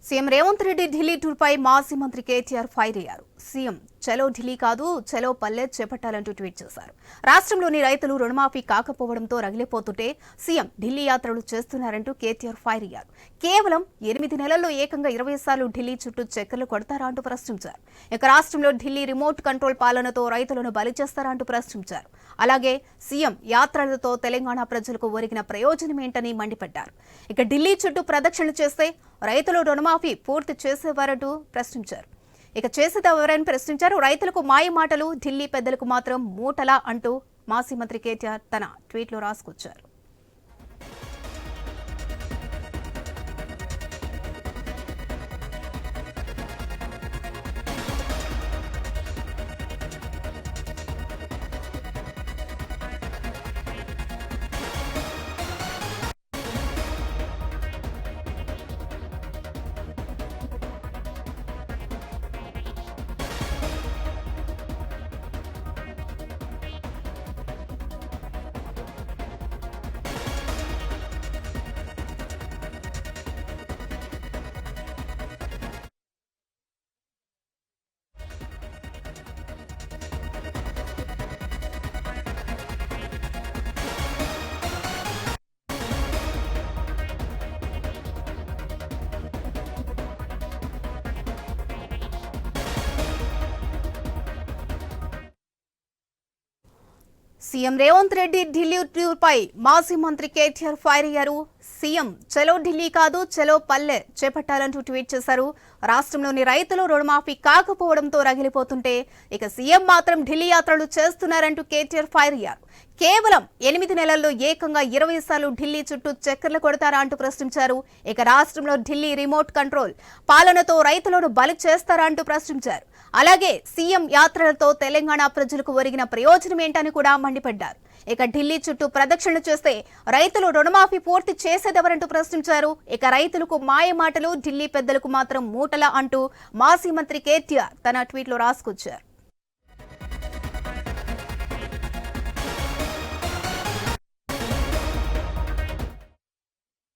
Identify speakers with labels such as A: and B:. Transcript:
A: CM Revanth Reddy Delhi టూర్పై మాజీ మంత్రి KTR fire అయ్యారు. సీఎం చలో ఢిల్లీ కాదు చలో పల్లె చేపట్టాలంటూ ట్వీట్ చేశారు. రాష్ట్రంలోని రైతులు రుణమాఫీ కాకపోవడంతో రగిలిపోతుంటే సీఎం ఢిల్లీ యాత్రలు చేస్తున్నారంటూ కేటీఆర్ ఫైర్ అయ్యారు. కేవలం 8 నెలల్లో ఏకంగా 20 సార్లు ఢిల్లీ చుట్టూ చక్కర్లు కొడతారా అంటూ ప్రశ్నించారు. ఇక రాష్ట్రంలో ఢిల్లీ రిమోట్ కంట్రోల్ పాలనతో రైతులను బలి చేస్తారా అంటూ ప్రశ్నించారు. అలాగే సీఎం యాత్రలతో తెలంగాణ ప్రజలకు ఒరిగిన ప్రయోజనమేంటని మండిపడ్డారు. ఇక ఢిల్లీ చుట్టూ ప్రదక్షిణలు చేస్తే రైతులు రుణమాఫీ పూర్తి చేసేవారంటూ ప్రశ్నించారు. చేసేదెవరని ప్రశ్నించారు. రైతులకు మాయ మాటలు, ఢిల్లీ పెద్దలకు మాత్రం మూటలా అంటూ మాజీ మంత్రి కేటీఆర్ తన ట్వీట్లో రాసుకొచ్చారు. సీఎం రేవంత్ రెడ్డి ఢిల్లీ టూర్పై మాజీ మంత్రి కేటీఆర్ ఫైర్ అయ్యారు. సీఎం చలో ఢిల్లీ కాదు చలో పల్లె చేపట్టాలంటూ ట్వీట్ చేశారు. రాష్ట్రంలోని రైతులు రుణమాఫీ కాకపోవడంతో రగిలిపోతుంటే ఇక సీఎం మాత్రం ఢిల్లీ యాత్రలు చేస్తున్నారంటూ కేటీఆర్ ఫైర్ అయ్యారు. కేవలం 8 నెలల్లో ఏకంగా 20 సార్లు ఢిల్లీ చుట్టూ చక్కర్లు కొడతారా అంటూ ప్రశ్నించారు. ఇక రాష్ట్రంలో ఢిల్లీ రిమోట్ కంట్రోల్ పాలనతో రైతులను బలి చేస్తారా అంటూ ప్రశ్నించారు. అలాగే సీఎం యాత్రలతో తెలంగాణ ప్రజలకు ఒరిగిన ప్రయోజనం ఏంటని కూడా మండిపడ్డారు. ఇక ఢిల్లీ చుట్టూ ప్రదక్షిణలు చేస్తే రైతులు రుణమాఫీ పూర్తి చేసేదెవరంటూ ప్రశ్నించారు. ఇక రైతులకు మాయ మాటలు, ఢిల్లీ పెద్దలకు మాత్రం మూటలా అంటూ మాజీ మంత్రి కేటీఆర్ తన ట్వీట్లో రాసుకొచ్చారు.